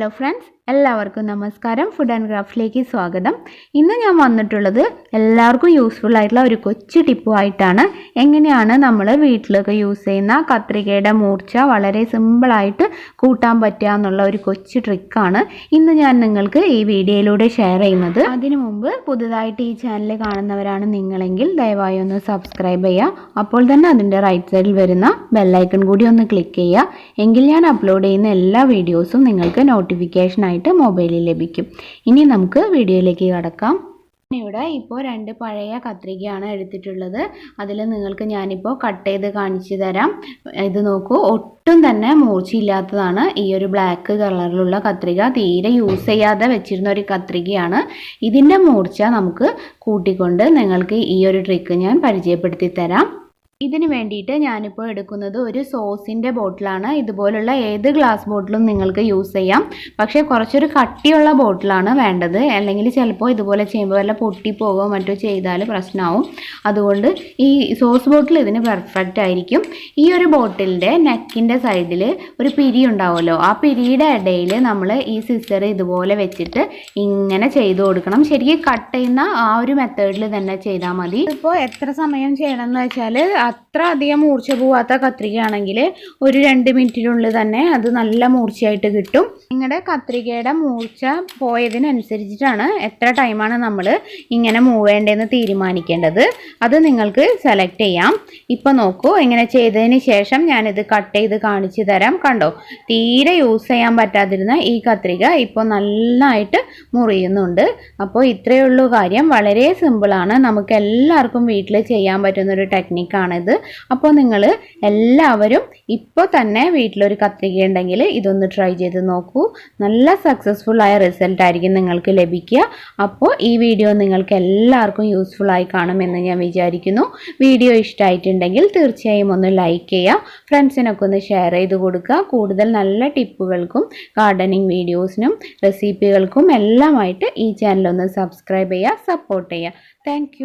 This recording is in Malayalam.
ഹലോ ഫ്രണ്ട്സ്, എല്ലാവർക്കും നമസ്കാരം. ഫുഡ് ആൻഡ് ക്രാഫ്റ്റിലേക്ക് സ്വാഗതം. ഇന്ന് ഞാൻ വന്നിട്ടുള്ളത് എല്ലാവർക്കും യൂസ്ഫുൾ ആയിട്ടുള്ള ഒരു കൊച്ചു ടിപ്പുമായിട്ടാണ്. എങ്ങനെയാണ് നമ്മൾ വീട്ടിലൊക്കെ യൂസ് ചെയ്യുന്ന കത്രികയുടെ മൂർച്ച വളരെ സിമ്പിളായിട്ട് കൂട്ടാൻ പറ്റുക എന്നുള്ള ഒരു കൊച്ചു ട്രിക്കാണ് ഇന്ന് ഞാൻ നിങ്ങൾക്ക് ഈ വീഡിയോയിലൂടെ ഷെയർ ചെയ്യുന്നത്. അതിനു മുമ്പ് പുതുതായിട്ട് ഈ ചാനൽ കാണുന്നവരാണ് നിങ്ങളെങ്കിൽ ദയവായി ഒന്ന് സബ്സ്ക്രൈബ് ചെയ്യുക. അപ്പോൾ തന്നെ അതിൻ്റെ റൈറ്റ് സൈഡിൽ വരുന്ന ബെല്ലൈക്കൺ കൂടി ഒന്ന് ക്ലിക്ക് ചെയ്യുക. എങ്കിൽ ഞാൻ അപ്ലോഡ് ചെയ്യുന്ന എല്ലാ വീഡിയോസും നിങ്ങൾക്ക് നോട്ടിഫിക്കേഷനായിട്ട് മൊബൈലിൽ ലഭിക്കും. ഇനി നമുക്ക് വീഡിയോയിലേക്ക് കടക്കാം. ഇവിടെ ഇപ്പോൾ 2 പഴയ കത്രികയാണ് എടുത്തിട്ടുള്ളത്. അതിൽ നിങ്ങൾക്ക് ഞാനിപ്പോൾ കട്ട് ചെയ്ത് കാണിച്ചു തരാം. ഇത് നോക്കൂ, ഒട്ടും തന്നെ മൂർച്ചയില്ലാത്തതാണ്. ഈ ഒരു ബ്ലാക്ക് കളറിലുള്ള കത്രിക തീരെ യൂസ് ചെയ്യാതെ വെച്ചിരുന്ന ഒരു കത്രികയാണ്. ഇതിൻ്റെ മൂർച്ച നമുക്ക് കൂട്ടിക്കൊണ്ട് നിങ്ങൾക്ക് ഈ ഒരു ട്രിക്ക് ഞാൻ പരിചയപ്പെടുത്തി തരാം. ഇതിന് വേണ്ടിയിട്ട് ഞാനിപ്പോൾ എടുക്കുന്നത് ഒരു സോസിൻ്റെ ബോട്ടിലാണ്. ഇതുപോലുള്ള ഏത് ഗ്ലാസ് ബോട്ടിലും നിങ്ങൾക്ക് യൂസ് ചെയ്യാം. പക്ഷേ കുറച്ചൊരു കട്ടിയുള്ള ബോട്ടിലാണ് വേണ്ടത്. അല്ലെങ്കിൽ ചിലപ്പോൾ ഇതുപോലെ ചെയ്യുമ്പോൾ വല്ല പൊട്ടിപ്പോകുകയോ മറ്റോ ചെയ്താൽ പ്രശ്നമാവും. അതുകൊണ്ട് ഈ സോസ് ബോട്ടിൽ ഇതിന് പെർഫെക്റ്റ് ആയിരിക്കും. ഈ ഒരു ബോട്ടിലിൻ്റെ നെക്കിൻ്റെ സൈഡിൽ ഒരു പിരി ഉണ്ടാവുമല്ലോ, ആ പിരിയുടെ ഇടയിൽ നമ്മൾ ഈ സിസർ ഇതുപോലെ വെച്ചിട്ട് ഇങ്ങനെ ചെയ്ത് കൊടുക്കണം. ശരിക്കും കട്ട് ചെയ്യുന്ന ആ ഒരു മെത്തേഡിൽ തന്നെ ചെയ്താൽ മതി. ഇപ്പോൾ എത്ര സമയം ചെയ്യണമെന്ന് വെച്ചാൽ, അത്ര അധികം മൂർച്ച പോവാത്ത കത്രികയാണെങ്കിൽ ഒരു 2 മിനിറ്റിനുള്ളിൽ തന്നെ അത് നല്ല മൂർച്ചയായിട്ട് കിട്ടും. നിങ്ങളുടെ കത്രികയുടെ മൂർച്ച പോയതിനനുസരിച്ചിട്ടാണ് എത്ര ടൈമാണ് നമ്മൾ ഇങ്ങനെ മൂവ് ചെയ്യേണ്ടതെന്ന് തീരുമാനിക്കേണ്ടത്. അത് നിങ്ങൾക്ക് സെലക്ട് ചെയ്യാം. ഇപ്പോൾ നോക്കൂ, ഇങ്ങനെ ചെയ്തതിന് ശേഷം ഞാനിത് കട്ട് ചെയ്ത് കാണിച്ചു തരാം. കണ്ടോ, തീരെ യൂസ് ചെയ്യാൻ പറ്റാതിരുന്ന ഈ കത്രിക ഇപ്പോൾ നന്നായിട്ട് മുറിയുന്നുണ്ട്. അപ്പോൾ ഇത്രയേ ഉള്ളൂ കാര്യം. വളരെ സിമ്പിളാണ്. നമുക്ക് എല്ലാവർക്കും വീട്ടിൽ ചെയ്യാൻ പറ്റുന്നൊരു ടെക്നിക്കാണിത്. അപ്പോൾ നിങ്ങൾ എല്ലാവരും ഇപ്പോൾ തന്നെ വീട്ടിലൊരു കത്രിക ഉണ്ടെങ്കിൽ ഇതൊന്ന് ട്രൈ ചെയ്ത് നോക്കൂ. നല്ല സക്സസ്ഫുൾ ആയ റിസൾട്ട് ആയിരിക്കും നിങ്ങൾക്ക് ലഭിക്കുക. അപ്പോൾ ഈ വീഡിയോ നിങ്ങൾക്ക് എല്ലാവർക്കും യൂസ്ഫുൾ ആയി കാണുമെന്ന് ഞാൻ വിചാരിക്കുന്നു. വീഡിയോ ഇഷ്ടമായിട്ടുണ്ടെങ്കിൽ തീർച്ചയായും ഒന്ന് ലൈക്ക് ചെയ്യുക. ഫ്രണ്ട്സിനൊക്കെ ഒന്ന് ഷെയർ ചെയ്ത് കൊടുക്കുക. കൂടുതൽ നല്ല ടിപ്പുകൾക്കും ഗാർഡനിങ് വീഡിയോസിനും റെസിപ്പികൾക്കും എല്ലാമായിട്ട് ഈ ചാനൽ ഒന്ന് സബ്സ്ക്രൈബ് ചെയ്യുക, സപ്പോർട്ട് ചെയ്യുക. താങ്ക്